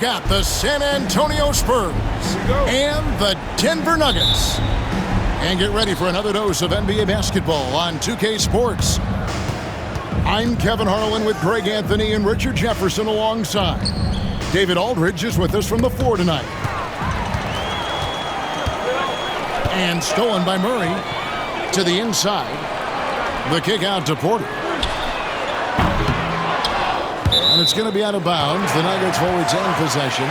got the San Antonio Spurs and the Denver Nuggets. And get ready for another dose of NBA basketball on 2K Sports. I'm Kevin Harlan with Greg Anthony and Richard Jefferson alongside. David Aldridge is with us from the floor tonight. And stolen by Murray to the inside. The kick out to Porter. And it's going to be out of bounds. The Nuggets will retain possession.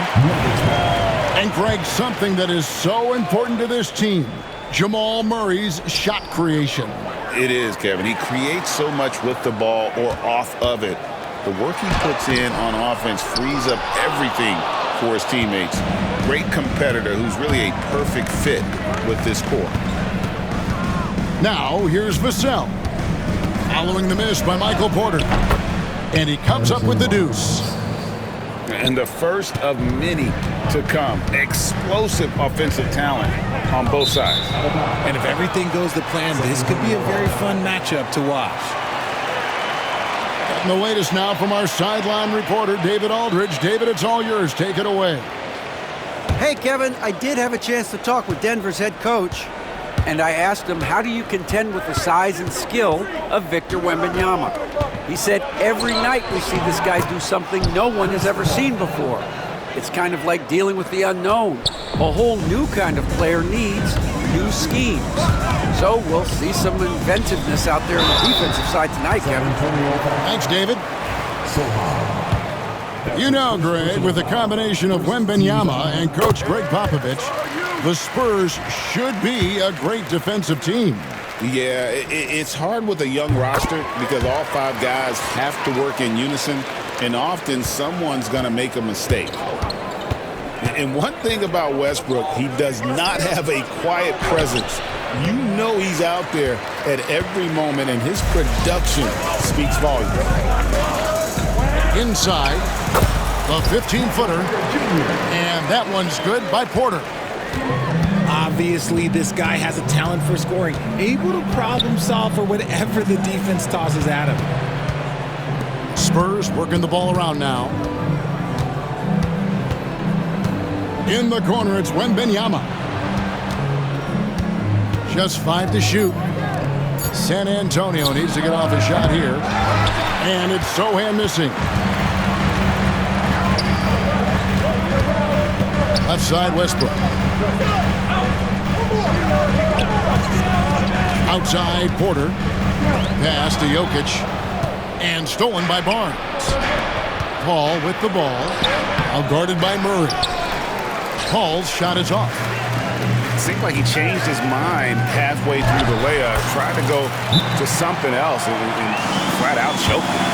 And Greg, something that is so important to this team, Jamal Murray's shot creation. It is, Kevin. He creates so much with the ball or off of it. The work he puts in on offense frees up everything for his teammates. Great competitor who's really a perfect fit with this core. Now, here's Vassell. Following the miss by Michael Porter. And he comes up with the deuce. And the first of many to come. Explosive offensive talent on both sides. And if everything goes to plan, this could be a very fun matchup to watch. And the latest now from our sideline reporter, David Aldridge. David, it's all yours. Take it away. Hey, Kevin, I did have a chance to talk with Denver's head coach, and I asked him, how do you contend with the size and skill of Victor Wembanyama? He said, every night we see this guy do something no one has ever seen before. It's kind of like dealing with the unknown. A whole new kind of player needs new schemes. So we'll see some inventiveness out there on the defensive side tonight, Kevin. Thanks, David. You know, Greg, with the combination of Wembanyama and Coach Greg Popovich, the Spurs should be a great defensive team. Yeah, it's hard with a young roster because all five guys have to work in unison, and often someone's going to make a mistake. And one thing about Westbrook, he does not have a quiet presence. You know he's out there at every moment, and his production speaks volumes. Inside, the 15-footer, and that one's good by Porter. Obviously, this guy has a talent for scoring, able to problem solve for whatever the defense tosses at him. Spurs working the ball around now. In the corner, it's Wembanyama. Just 5 to shoot. San Antonio needs to get off a shot here. And it's Sochan missing. Left side, Westbrook. Outside, Porter. Pass to Jokic. And stolen by Barnes. Paul with the ball. Now guarded by Murray. Paul's shot is off. It seemed like he changed his mind halfway through the layup, tried to go to something else, and flat out choked it.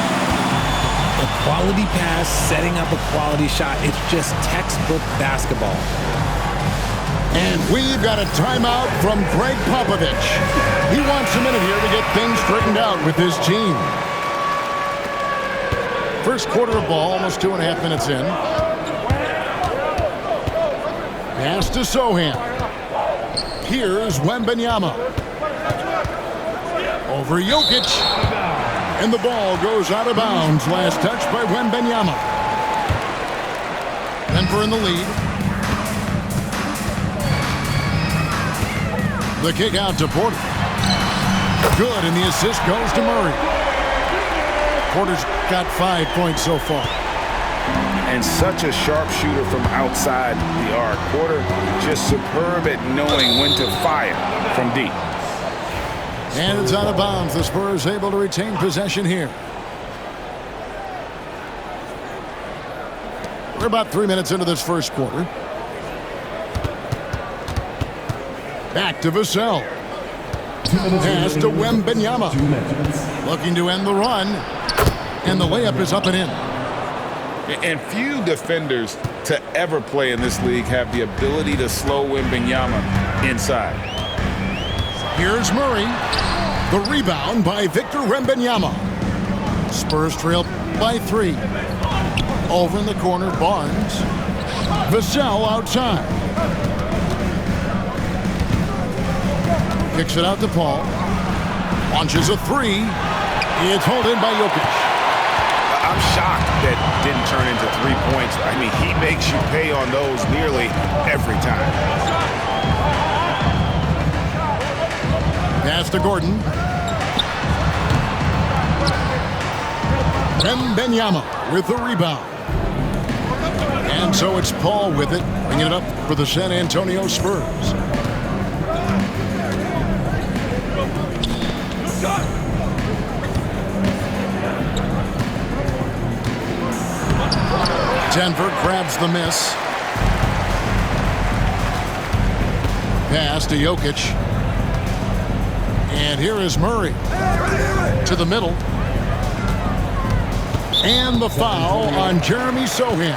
A quality pass, setting up a quality shot. It's just textbook basketball. And we've got a timeout from Greg Popovich. He wants a minute here to get things straightened out with his team. First quarter of ball, almost 2.5 minutes in. Pass to Sochan. Here's Wembanyama. Over Jokic. And the ball goes out of bounds. Last touch by Wembanyama. Denver in the lead. The kick out to Porter. Good, and the assist goes to Murray. Porter's got 5 points so far. And such a sharp shooter from outside the arc. Porter just superb at knowing when to fire from deep. And it's out of bounds. The Spurs able to retain possession here. We're about 3 minutes into this first quarter. Back to Vassell. Pass to Wembanyama. Looking to end the run. And the layup is up and in. And few defenders to ever play in this league have the ability to slow Wembanyama inside. Here's Murray. The rebound by Victor Wembanyama. Spurs trail by 3. Over in the corner, Barnes. Vassell outside. Kicks it out to Paul. Launches a 3. It's hauled in by Jokic. I'm shocked that didn't turn into 3 points. I mean, he makes you pay on those nearly every time. Pass to Gordon. Wembanyama with the rebound. And so it's Paul with it, bringing it up for the San Antonio Spurs. Denver grabs the miss. Pass to Jokic. And here is Murray to the middle. And the foul on Jeremy Sohan.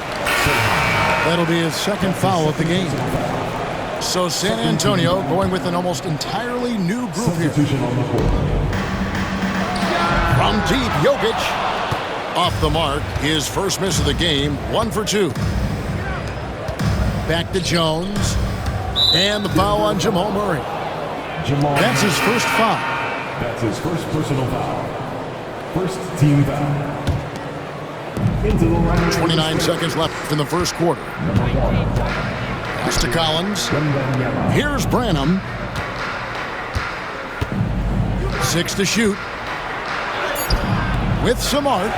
That'll be his second foul of the game. So San Antonio going with an almost entirely new group here. From deep, Jokic. Off the mark, his first miss of the game, 1 for 2. Back to Jones. And the foul on Jamal Murray. That's his first foul. That's his first personal foul. First team foul. Into the line. 29 seconds left in the first quarter. Pass to Collins. Here's Branham. 6 to shoot. With some arc.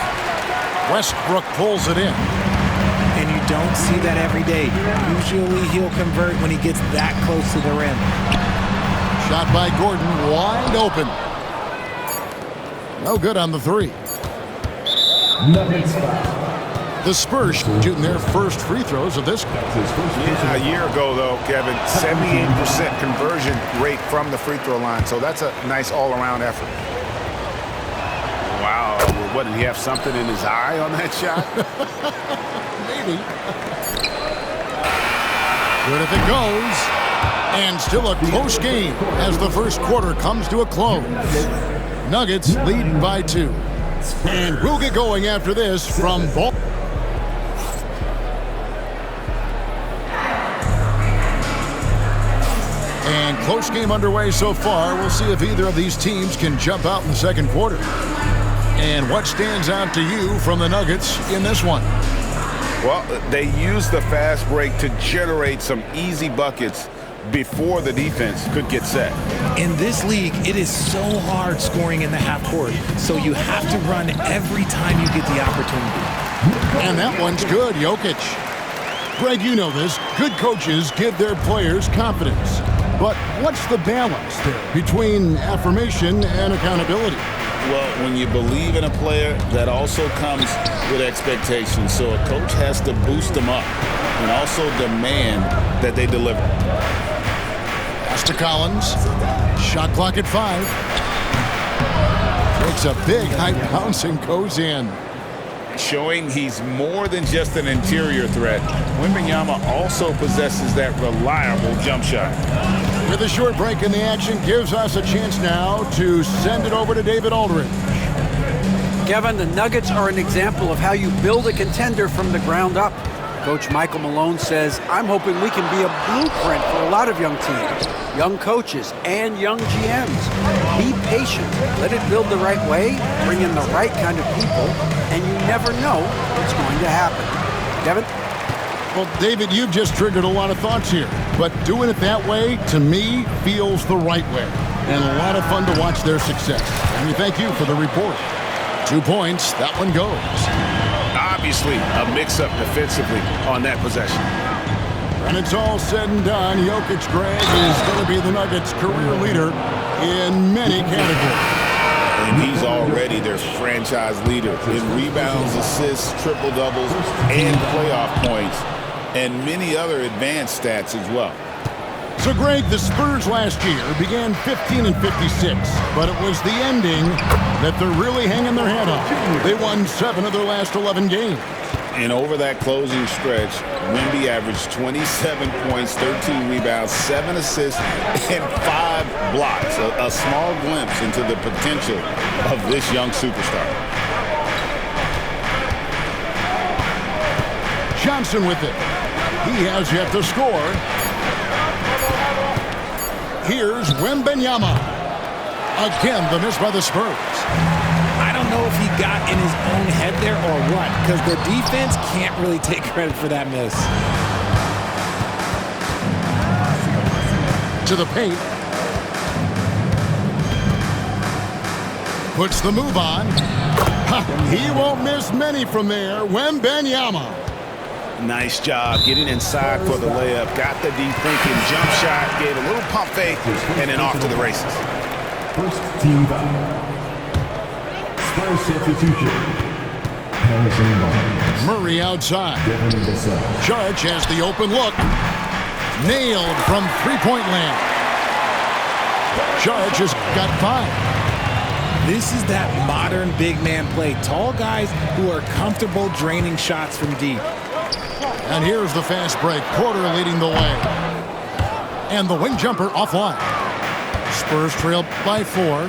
Westbrook pulls it in. And you don't see that every day. Usually he'll convert when he gets that close to the rim. Shot by Gordon, wide open. No good on the 3. The Spurs shooting their first free throws of this. Yeah, a year ago, though, Kevin, 78% conversion rate from the free throw line. So that's a nice all-around effort. Wow. What, did he have something in his eye on that shot? Maybe. Good if it goes. And still a close game as the first quarter comes to a close. Nuggets lead by 2. And we'll get going after this from Ball. And close game underway so far. We'll see if either of these teams can jump out in the second quarter. And what stands out to you from the Nuggets in this one? Well, they used the fast break to generate some easy buckets before the defense could get set. In this league, it is so hard scoring in the half court, so you have to run every time you get the opportunity. And that one's good, Jokic. Greg, you know this. Good coaches give their players confidence. But what's the balance there between affirmation and accountability? Well, when you believe in a player, that also comes with expectations. So a coach has to boost them up and also demand that they deliver. Pass to Collins. Shot clock at 5. Takes a big high bounce and goes in. Showing he's more than just an interior threat. Wembanyama also possesses that reliable jump shot. With a short break in the action, gives us a chance now to send it over to David Aldridge. Kevin, the Nuggets are an example of how you build a contender from the ground up. Coach Michael Malone says, I'm hoping we can be a blueprint for a lot of young teams, young coaches, and young GMs. Be patient. Let it build the right way, bring in the right kind of people, and you never know what's going to happen. Kevin? Well, David, you've just triggered a lot of thoughts here. But doing it that way, to me, feels the right way. And a lot of fun to watch their success. And we thank you for the report. 2 points. That one goes. Obviously, a mix-up defensively on that possession. And it's all said and done. Jokic, Greg, is going to be the Nuggets' career leader in many categories. And he's already their franchise leader in rebounds, assists, triple-doubles, and playoff points, and many other advanced stats as well. So, Greg, the Spurs last year began 15-56, but it was the ending that they're really hanging their head on. They won 7 of their last 11 games. And over that closing stretch, Wemby averaged 27 points, 13 rebounds, 7 assists, and 5 blocks. A small glimpse into the potential of this young superstar. Johnson with it. He has yet to score. Here's Wembanyama. Again, the miss by the Spurs. I don't know if he got in his own head there or what, because the defense can't really take credit for that miss. To the paint. Puts the move on. He won't miss many from there. Wembanyama. Nice job getting inside for the layup. Got the deep thinking jump shot, gave a little pump fake, and then off to the races. First team foul. Spurs substitution. Harrison Barnes. Murray outside. Devin Vassell. Saric has the open look. Nailed from three-point land. Saric has got 5. This is that modern big man play. Tall guys who are comfortable draining shots from deep. And here's the fast break. Porter leading the way. And the wing jumper offline. Spurs trail by 4.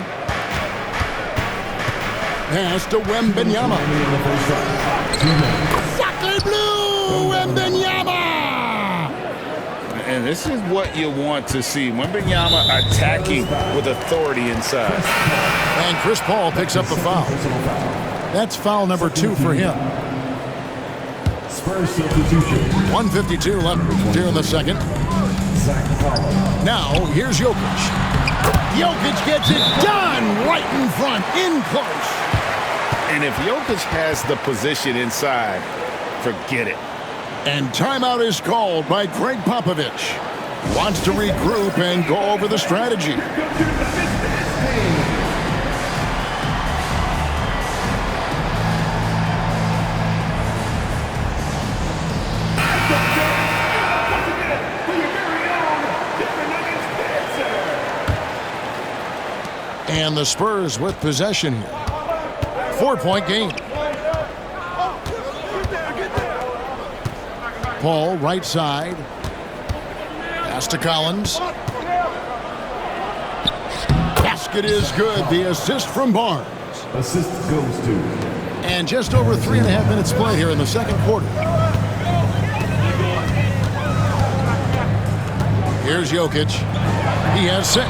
Pass to Wembanyama. Sacre bleu! Wembanyama! And this is what you want to see. Wembanyama attacking with authority inside. And Chris Paul picks up the foul. That's foul number 2 for him. Spurs substitution. 1:52 left here in the second. Now, here's Jokic. Jokic gets it done right in front, in close. And if Jokic has the position inside, forget it. And timeout is called by Greg Popovich. Wants to regroup and go over the strategy. And the Spurs with possession here. 4-point game. Paul, right side. Pass to Collins. Basket is good. The assist from Barnes. Assist goes to. And just over 3.5 minutes played here in the second quarter. Here's Jokic. He has 6.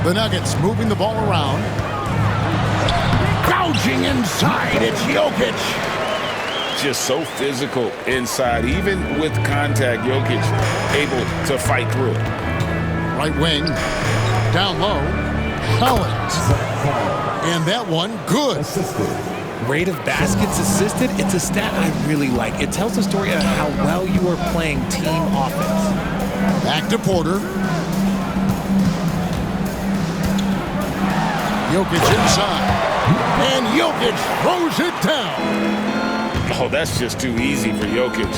The Nuggets moving the ball around. Gouging inside. It's Jokic. Just so physical inside. Even with contact, Jokic able to fight through it. Right wing. Down low. Collins. And that one, good. Assisted. Rate of baskets assisted, it's a stat I really like. It tells the story of how well you are playing team offense. Back to Porter. Jokic inside. And Jokic throws it down. Oh, that's just too easy for Jokic.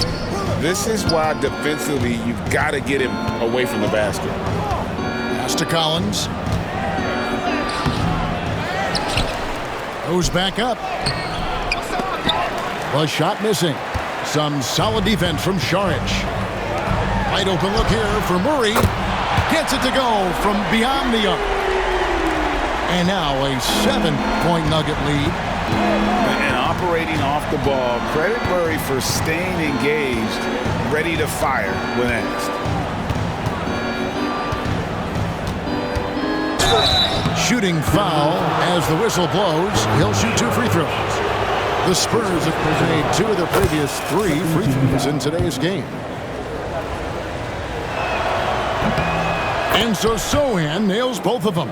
This is why defensively you've got to get him away from the basket. Pass to Collins. Goes back up. A shot missing. Some solid defense from Saric. Wide open look here for Murray. Gets it to go from beyond the arc. And now a 7-point Nugget lead. And operating off the ball. Credit Murray for staying engaged, ready to fire when asked. Shooting foul as the whistle blows. He'll shoot 2 free throws. The Spurs have made 2 of their previous 3 free throws in today's game. And so Sochan nails both of them.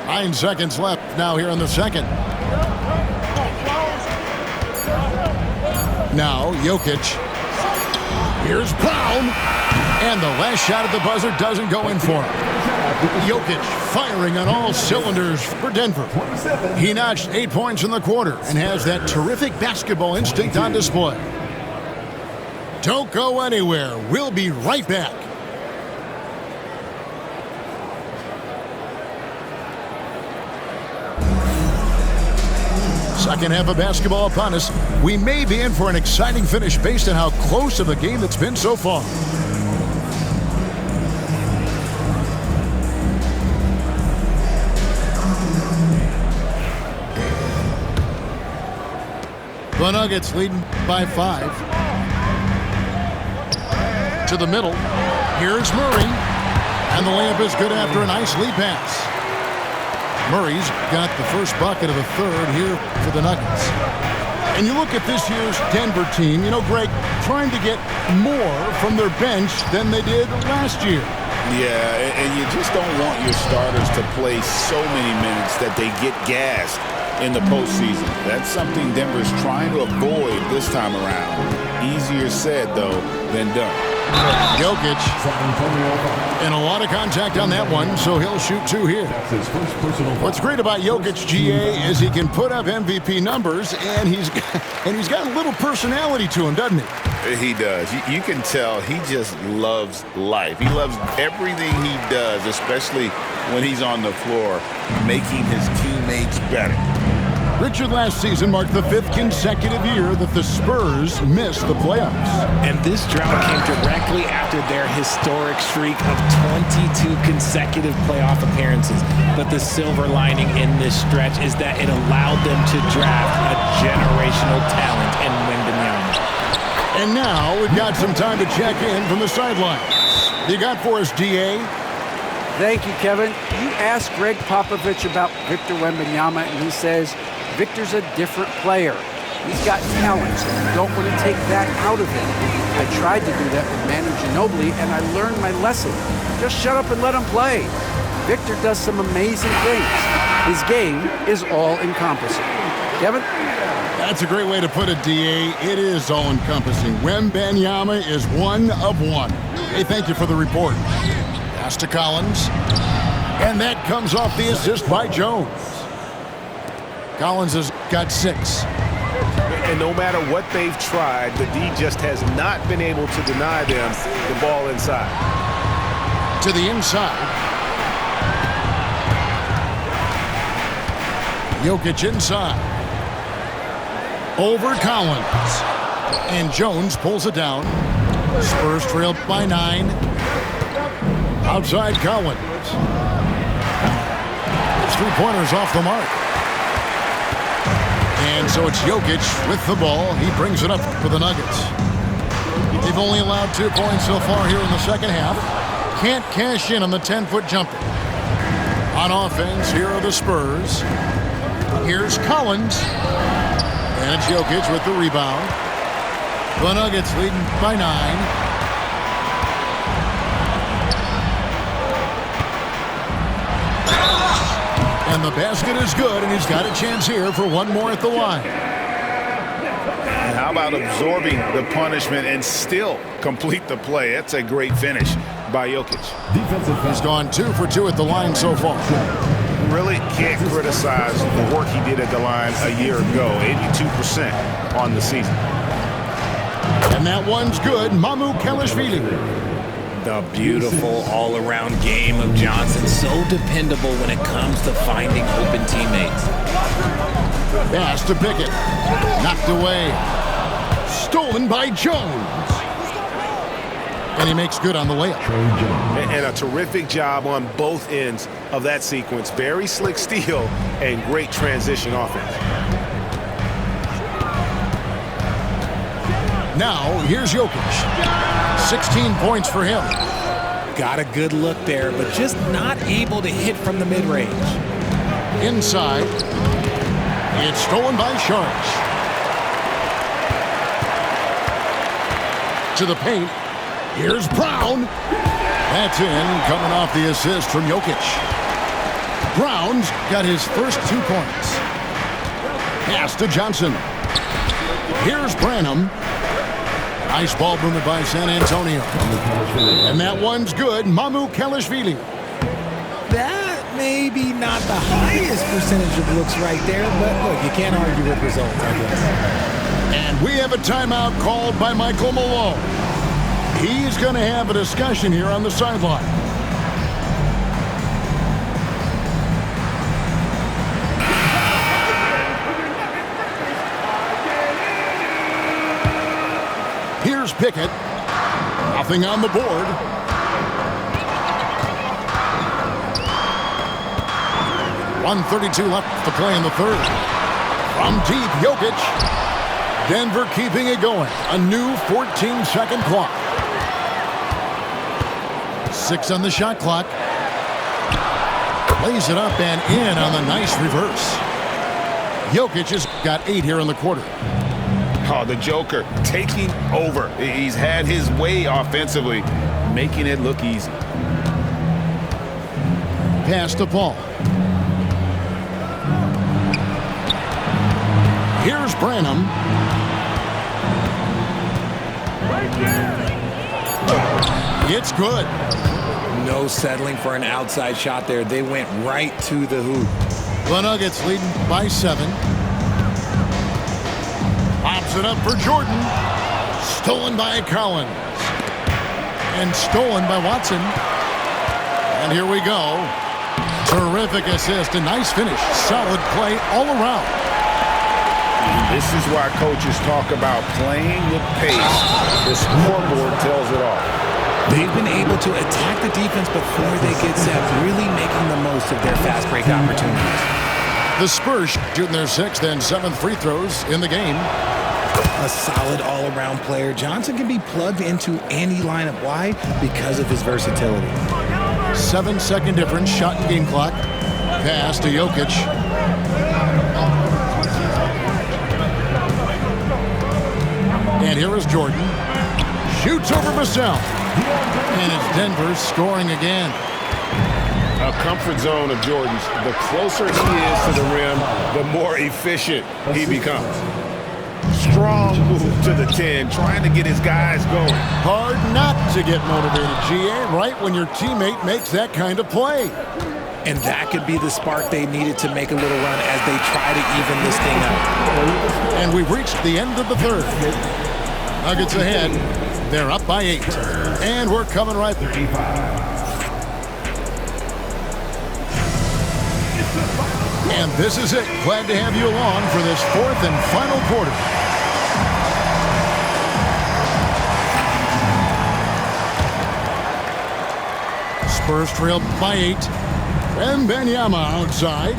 9 seconds left now here in the second. Now Jokic. Here's Brown. And the last shot at the buzzer doesn't go in for him. Jokic firing on all cylinders for Denver. He notched 8 points in the quarter and has that terrific basketball instinct on display. Don't go anywhere. We'll be right back. Second half of basketball upon us. We may be in for an exciting finish based on how close of a game it's been so far. The Nuggets leading by 5. To the middle. Here's Murray. And the layup is good after a nice lead pass. Murray's got the first bucket of the third here for the Nuggets. And you look at this year's Denver team, you know, Greg, trying to get more from their bench than they did last year. Yeah, and you just don't want your starters to play so many minutes that they get gassed in the postseason. That's something Denver's trying to avoid this time around. Easier said, though, than done. Jokic and a lot of contact on that one, so he'll shoot 2 here. What's great about Jokic, GA, is he can put up MVP numbers, and he's got a little personality to him, doesn't he? He does. You can tell he just loves life. He loves everything he does, especially when he's on the floor, making his teammates better. Richard, last season marked the 5th consecutive year that the Spurs missed the playoffs. And this drought came directly after their historic streak of 22 consecutive playoff appearances. But the silver lining in this stretch is that it allowed them to draft a generational talent in Wembanyama. And now we've got some time to check in from the sidelines. You got for us, DA? Thank you, Kevin. You asked Greg Popovich about Victor Wembanyama, and he says, Victor's a different player. He's got talent, so you don't want to take that out of him. I tried to do that with Manu Ginobili, and I learned my lesson. Just shut up and let him play. Victor does some amazing things. His game is all-encompassing. Kevin? That's a great way to put it, DA. It is all-encompassing. Wembanyama is one of one. Hey, thank you for the report. Pass to Collins. And that comes off the assist by Jones. Collins has got 6. And no matter what they've tried, the D just has not been able to deny them the ball inside. To the inside. Jokic inside. Over Collins. And Jones pulls it down. Spurs trail by 9. Outside Collins. His 3-pointers off the mark. And so it's Jokic with the ball. He brings it up for the Nuggets. They've only allowed 2 points so far here in the second half. Can't cash in on the 10-foot jumper. On offense, here are the Spurs. Here's Collins. And it's Jokic with the rebound. The Nuggets leading by 9. And the basket is good, and he's got a chance here for one more at the line. And how about absorbing the punishment and still complete the play? That's a great finish by Jokic. He's gone 2 for 2 at the line so far. Really can't criticize the work he did at the line a year ago. 82% on the season. And that one's good. Mamukelashvili. The beautiful all-around game of Johnson. So dependable when it comes to finding open teammates. Pass to Pickett. Knocked away. Stolen by Jones. And he makes good on the layup. And a terrific job on both ends of that sequence. Very slick steal and great transition offense. Now, here's Jokic. 16 points for him. Got a good look there, but just not able to hit from the mid-range. Inside. It's stolen by Sharks. To the paint. Here's Brown. That's in, coming off the assist from Jokic. Brown's got his first 2 points. Pass to Johnson. Here's Branham. Nice ball movement by San Antonio. And that one's good. Mamukelashvili. That may be not the highest percentage of looks right there, but look, you can't argue with results, I guess. And we have a timeout called by Michael Malone. He's going to have a discussion here on the sideline. Here's Pickett. Nothing on the board. .132 left to play in the third. From deep, Jokic. Denver keeping it going. A new 14-second clock. 6 on the shot clock. Lays it up and in on the nice reverse. Jokic has got 8 here in the quarter. Oh, the Joker taking over. He's had his way offensively, making it look easy. Pass to Paul. Here's Branham. It's good. No settling for an outside shot there. They went right to the hoop. The Nuggets leading by 7. Pops it up for Jordan. Stolen by Collins. And stolen by Watson. And here we go. Terrific assist. A nice finish. Solid play all around. This is why coaches talk about playing with pace. The scoreboard tells it all. They've been able to attack the defense before they get set, really making the most of their fast break opportunities. The Spurs shooting their 6th and 7th free throws in the game. A solid all-around player. Johnson can be plugged into any lineup. Why? Because of his versatility. 7-second difference, shot and game clock. Pass to Jokic. And here is Jordan. Shoots over Vassell. And it's Denver scoring again. A comfort zone of Jordan's. The closer he is to the rim, the more efficient he becomes. Strong move to the 10, trying to get his guys going. Hard not to get motivated, GA, right when your teammate makes that kind of play. And that could be the spark they needed to make a little run as they try to even this thing up. And we've reached the end of the 3rd. Nuggets ahead. They're up by 8. And we're coming right back. And this is it. Glad to have you along for this 4th and final quarter. Spurs trail by 8. Wembanyama outside.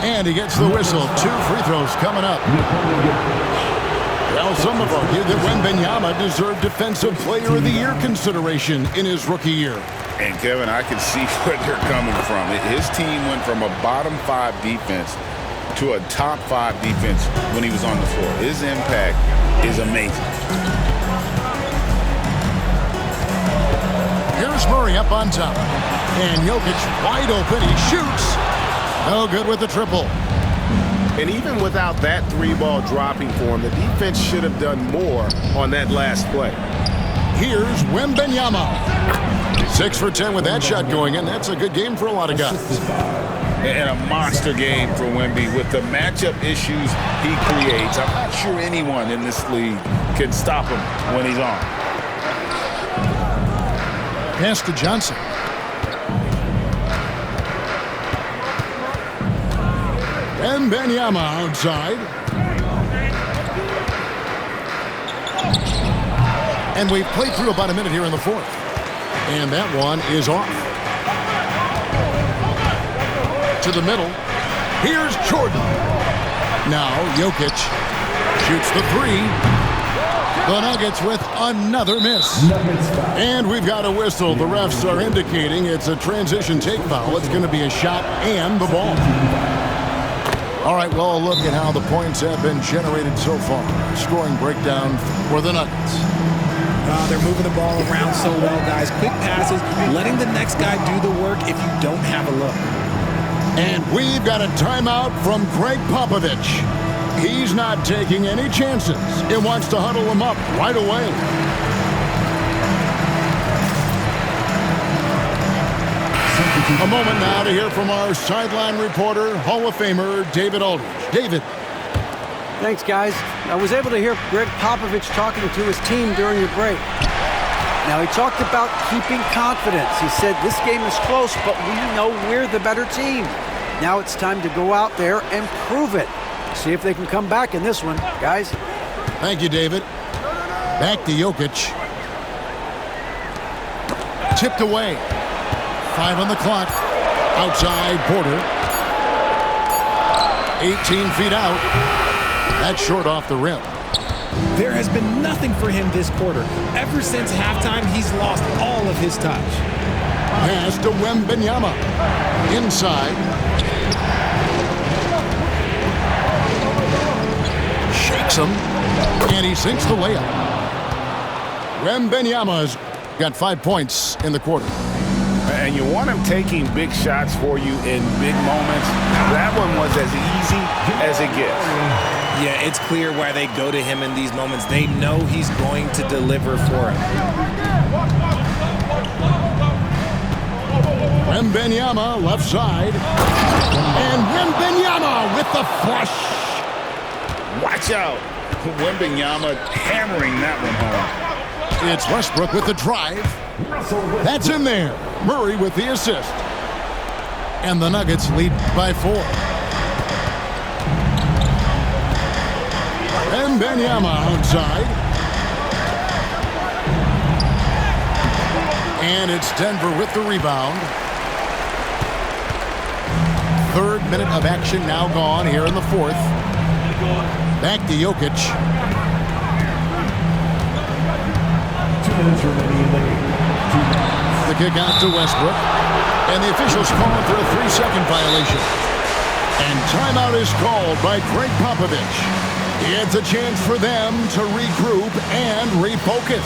And he gets the whistle. 2 free throws coming up. Well, some have argued that Wembanyama deserved Defensive Player of the Year consideration in his rookie year. And, Kevin, I can see where they're coming from. His team went from a bottom 5 defense to a top 5 defense when he was on the floor. His impact is amazing. Here's Murray up on top. And Jokic wide open. He shoots. No good with the triple. And even without that 3-ball dropping for him, the defense should have done more on that last play. Here's Wembanyama. 6 for 10 with that shot going in. That's a good game for a lot of guys. And a monster game for Wemby with the matchup issues he creates. I'm not sure anyone in this league can stop him when he's on. Pass to Johnson. Wembanyama outside. And we've played through about a minute here in the 4th. And that one is off. To the middle. Here's Jordan. Now Jokic shoots the 3. The Nuggets with another miss. And we've got a whistle. The refs are indicating it's a transition take foul. It's going to be a shot and the ball. All right, well, look at how the points have been generated so far. Scoring breakdown for the Nuggets. They're moving the ball around so well, guys. Quick passes, letting the next guy do the work if you don't have a look. And we've got a timeout from Greg Popovich. He's not taking any chances. He wants to huddle them up right away. A moment now to hear from our sideline reporter, Hall of Famer David Aldridge. David. Thanks, guys. I was able to hear Greg Popovich talking to his team during the break. Now, he talked about keeping confidence. He said, this game is close, but we know we're the better team. Now it's time to go out there and prove it. See if they can come back in this one, guys. Thank you, David. Back to Jokic. Tipped away. 5 on the clock. Outside Porter. 18 feet out. That's short off the rim. There has been nothing for him this quarter. Ever since halftime, he's lost all of his touch. Pass to Wembanyama. Inside. Shakes him. And he sinks the layup. Wembanyama's got 5 points in the quarter. And you want him taking big shots for you in big moments. That one was as easy as it gets. Yeah, it's clear why they go to him in these moments. They know he's going to deliver for him. Wembanyama left side. And Wembanyama with the flush. Watch out. Wembanyama hammering that one home. It's Westbrook with the drive. That's in there. Murray with the assist. And the Nuggets lead by 4. Wembanyama outside. And it's Denver with the rebound. 3rd minute of action now gone here in the 4th. Back to Jokic. 2 minutes remaining in the game. 2 minutes. The kick out to Westbrook. And the officials calling for a 3-second violation. And timeout is called by Greg Popovich. It's a chance for them to regroup and refocus.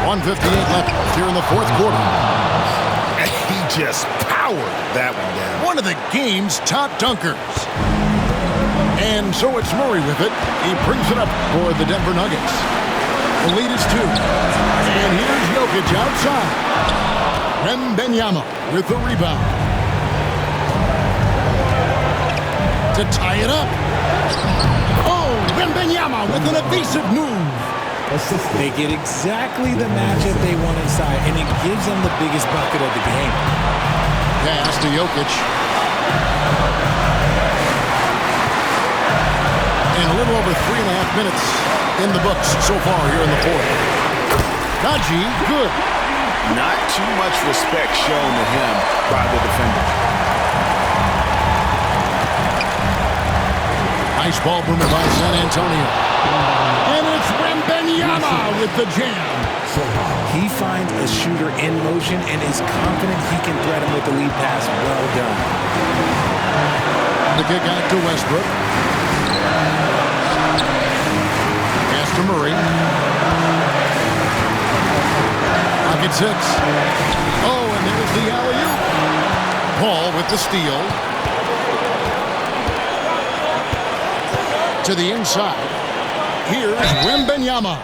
.158 left here in the 4th quarter. He just powered that one down. One of the game's top dunkers. And so it's Murray with it. He brings it up for the Denver Nuggets. The lead is 2. And here's Jokic outside. Wembanyama with the rebound. To tie it up. Oh, Wembanyama with an evasive move. They get exactly the matchup they want inside, and it gives them the biggest bucket of the game. Pass to Jokic. And a little over 3.5 minutes in the books so far here in the 4th. Kaji, good. Not too much respect shown to him by the defender. Nice ball movement by San Antonio. And it's Wembanyama with the jam. He finds a shooter in motion and is confident he can threat him with the lead pass. Well done. The kick out to Westbrook. Pass to Murray. Pocket 6. Oh, and there's the alley-oop. Paul with the steal. To the inside. Here's Wembanyama.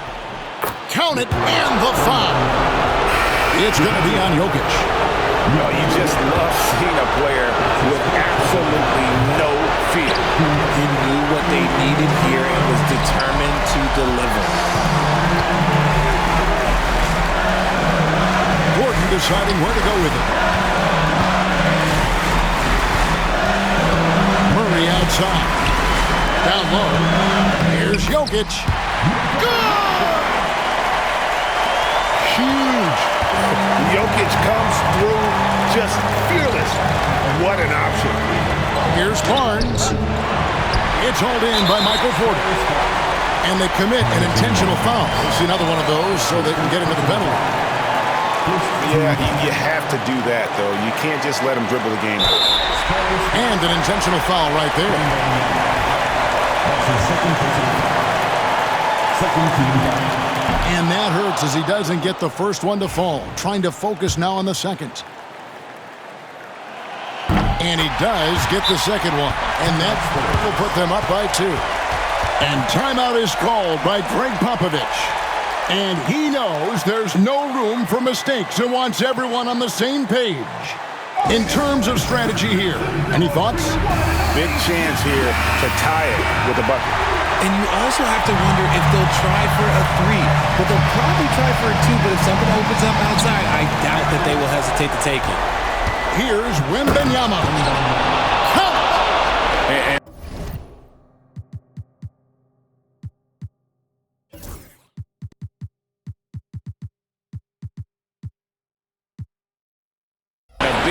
Count it, and the foul. It's going to be on Jokic. No, you just love seeing a player with absolutely no fear. He knew what they needed here and was determined to deliver. Gordon deciding where to go with it. Murray outside. Down low. Here's Jokic. Good! Huge. Jokic comes through just fearless. What an option. Here's Barnes. It's hauled in by Michael Porter. And they commit an intentional foul. We'll see another one of those so they can get into the penalty. Yeah, you have to do that, though. You can't just let him dribble the game out. And an intentional foul right there. That's his second personal foul. Second team foul. And that hurts as he doesn't get the first one to fall. Trying to focus now on the second. And he does get the second one. And that will put them up by 2. And timeout is called by Greg Popovich. And he knows there's no room for mistakes and wants everyone on the same page. In terms of strategy here, any thoughts? Big chance here to tie it with a bucket. And you also have to wonder if they'll try for a 3. But they'll probably try for a 2, but if something opens up outside, I doubt that they will hesitate to take it. Here's Wembanyama. Count!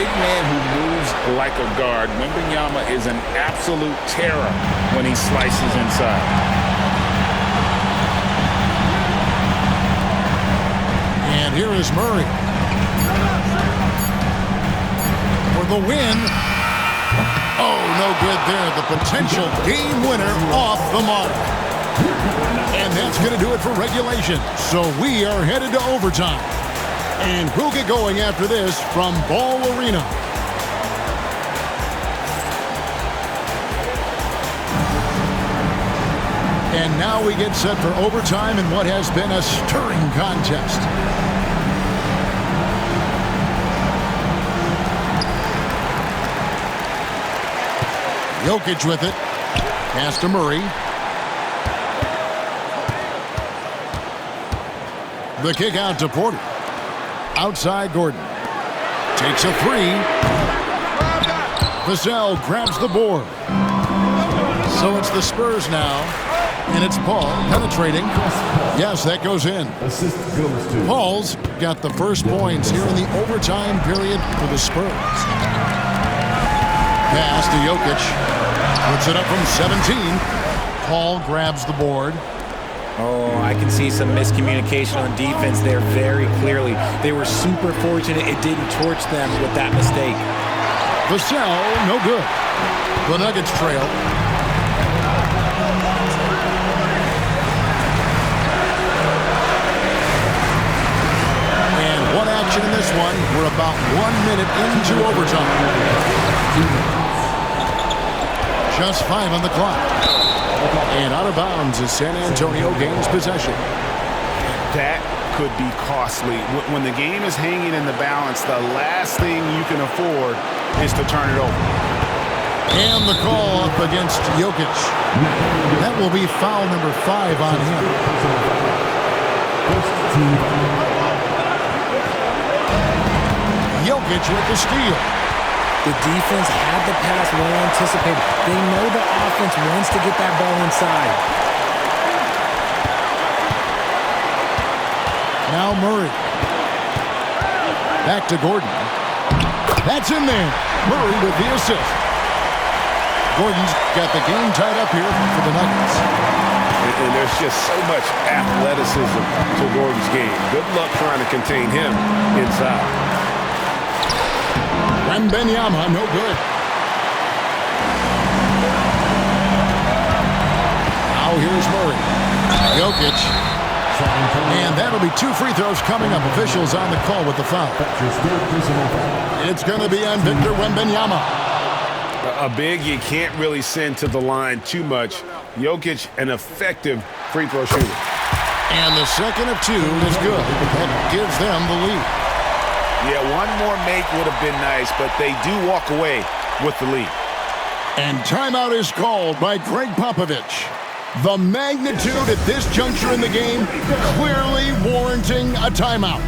big man who moves like a guard. Wembanyama is an absolute terror when he slices inside. And here is Murray for the win. Oh, no good there. The potential game winner off the mark. And that's going to do it for regulation. So we are headed to overtime. And who'll get going after this from Ball Arena? And now we get set for overtime in what has been a stirring contest. Jokic with it. Pass to Murray. The kick out to Porter. Outside Gordon. Takes a three. Vassell grabs the board. So it's the Spurs now. And it's Paul penetrating. Yes, that goes in. Assist goes to Paul's got the first points here in the overtime period for the Spurs. Pass to Jokic. Puts it up from 17. Paul grabs the board. Oh, I can see some miscommunication on defense there very clearly. They were super fortunate it didn't torch them with that mistake. Vassell, no good. The Nuggets trail. And one action in this one. We're about 1 minute into overtime. Just 5 on the clock. And out of bounds as San Antonio gains possession. That could be costly. When the game is hanging in the balance, the last thing you can afford is to turn it over. And the call up against Jokic. That will be foul number 5 on him. Jokic with the steal. The defense had the pass well anticipated. They know the offense wants to get that ball inside. Now Murray. Back to Gordon. That's in there. Murray with the assist. Gordon's got the game tied up here for the Nuggets. And there's just so much athleticism to Gordon's game. Good luck trying to contain him inside. Wembanyama, no good. Now here's Murray. Jokic. And that'll be 2 free throws coming up. Officials on the call with the foul. It's going to be on Victor Wembanyama. A big you can't really send to the line too much. Jokic, an effective free throw shooter. And the second of 2 is good. That gives them the lead. Yeah, one more make would have been nice, but they do walk away with the lead. And timeout is called by Greg Popovich. The magnitude at this juncture in the game clearly warranting a timeout.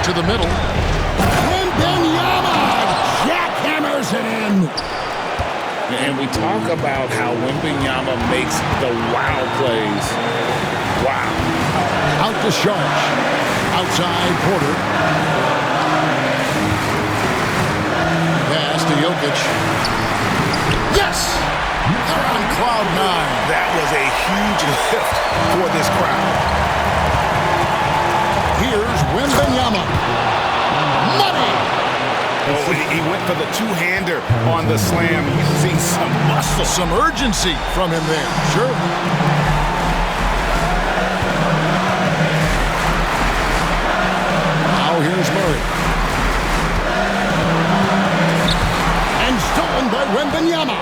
To the middle. Wembanyama jackhammers it in. And we talk about how Wembanyama makes the wow plays. Wow. Out to Sharp. Outside Porter. Pass to Jokic. Yes! They're on cloud 9. That was a huge lift for this crowd. Here's Wembanyama. Money! Oh, he went for the two-hander on the slam, using some muscle. Some urgency from him there. Sure. Now here's Murray. And stolen by Wembanyama.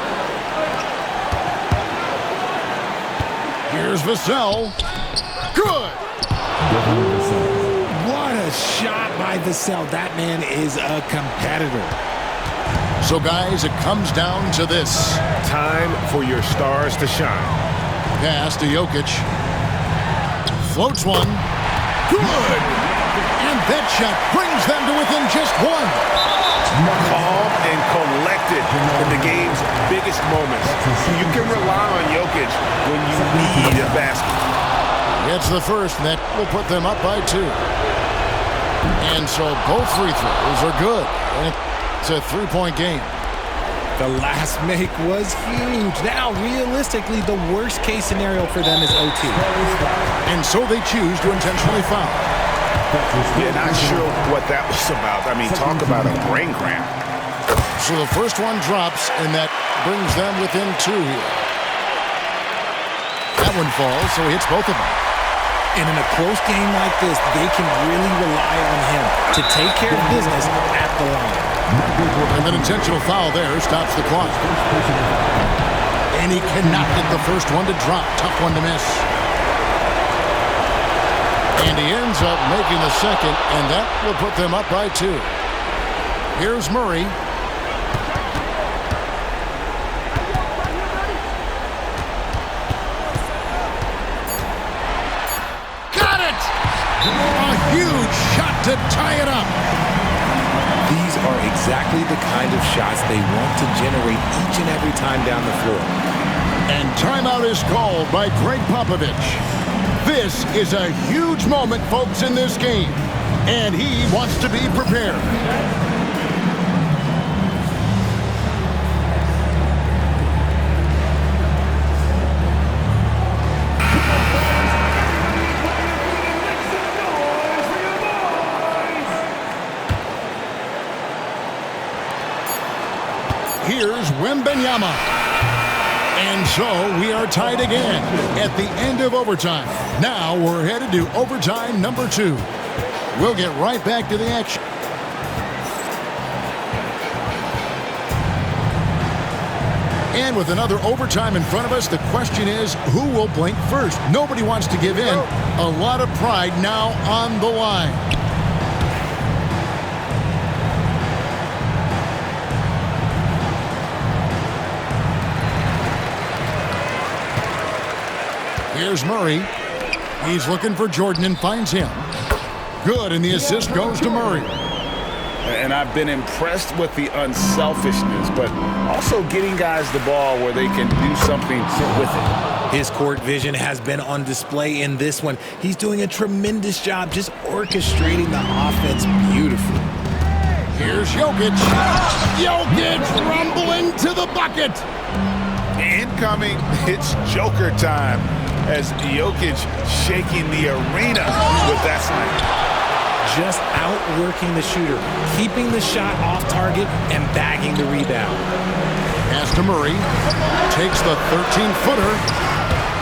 Here's Vassell. Good. What a a shot by Vassell. That man is a competitor. So, guys, it comes down to this. Time for your stars to shine. Pass to Jokic. Floats one. Good! And that shot brings them to within just one. Calm and collected in the game's biggest moments. You can rely on Jokic when you need a basket. Gets the first, and that will put them up by 2. And so both free throws are good. And it's a 3-point game. The last make was huge. Now, realistically, the worst-case scenario for them is OT. And so they choose to intentionally foul. Yeah, not sure what that was about. I mean, talk about a brain cramp. So the first one drops, and that brings them within 2 here. That one falls, so he hits both of them. And in a close game like this, they can really rely on him to take care of business at the line. And an intentional foul there stops the clock. And he cannot get the first one to drop. Tough one to miss. And he ends up making the second, and that will put them up by 2. Here's Murray. Got it! A huge shot to tie it up. These are exactly the kind of shots they want to generate each and every time down the floor. And timeout is called by Greg Popovich. This is a huge moment, folks, in this game. And he wants to be prepared. Here's Wembanyama. And so we are tied again at the end of overtime. Now we're headed to overtime number 2. We'll get right back to the action. And with another overtime in front of us, the question is, who will blink first? Nobody wants to give in. A lot of pride now on the line. Here's Murray. He's looking for Jordan and finds him. Good, and the assist goes to Murray. And I've been impressed with the unselfishness, but also getting guys the ball where they can do something with it. His court vision has been on display in this one. He's doing a tremendous job just orchestrating the offense beautifully. Here's Jokic. Jokic rumbling to the bucket. Incoming, it's Joker time as Jokic shaking the arena with that slam. Just outworking the shooter, keeping the shot off target and bagging the rebound. Pass to Murray. Takes the 13-footer.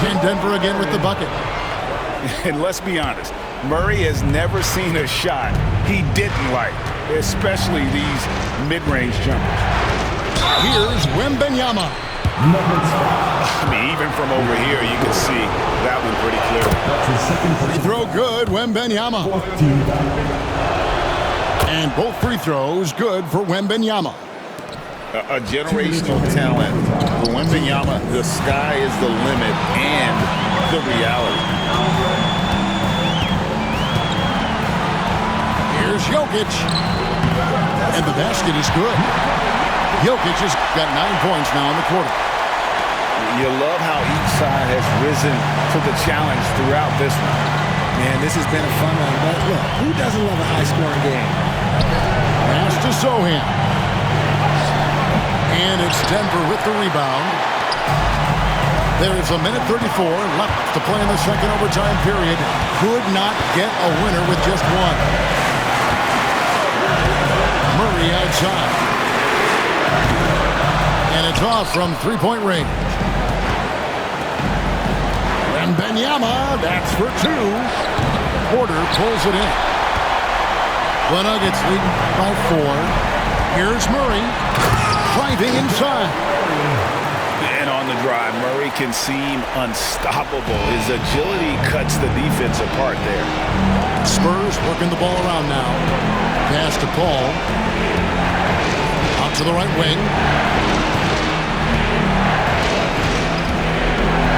And Denver again with the bucket. And let's be honest, Murray has never seen a shot he didn't like, especially these mid-range jumpers. Here's Wembanyama. I mean, even from over here, you can see that one pretty clear. Free throw good, Wembanyama. And both free throws good for Wembanyama. A generational talent. For Wembanyama, the sky is the limit and the reality. Here's Jokic. And the basket is good. Jokic has got 9 points now in the quarter. You love how each side has risen to the challenge throughout this one. Man, this has been a fun one, but look, who doesn't love a high-scoring game? Pass to Sohan. And it's Denver with the rebound. There is a minute 34 left to play in the second overtime period. Could not get a winner with just one. Murray outside. And it's off from three-point range. Wembanyama, that's for 2. Porter pulls it in. The Nuggets lead by 4. Here's Murray, driving inside. And on on the drive. Murray can seem unstoppable. His agility cuts the defense apart there. Spurs working the ball around now. Pass to Paul. Out to the right wing.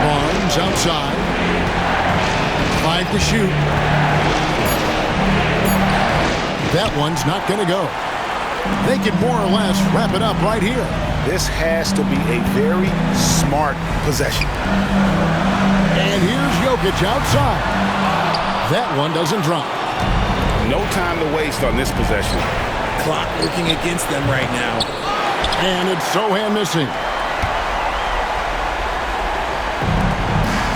Barnes outside. 5 to shoot. That one's not going to go. They can more or less wrap it up right here. This has to be a very smart possession. And here's Jokic outside. That one doesn't drop. No time to waste on this possession. Clock working against them right now. And it's Sohan missing.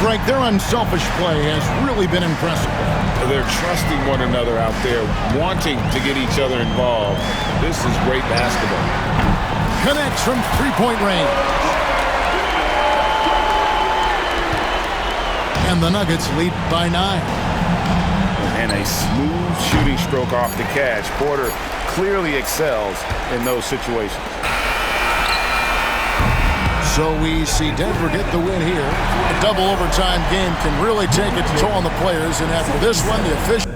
Greg, their unselfish play has really been impressive. They're trusting one another out there, wanting to get each other involved. This is great basketball. Connects from three-point range. And the Nuggets lead by 9. And a smooth shooting stroke off the catch. Porter clearly excels in those situations. So we see Denver get the win here. A double overtime game can really take its toll on the players, and after this one, the official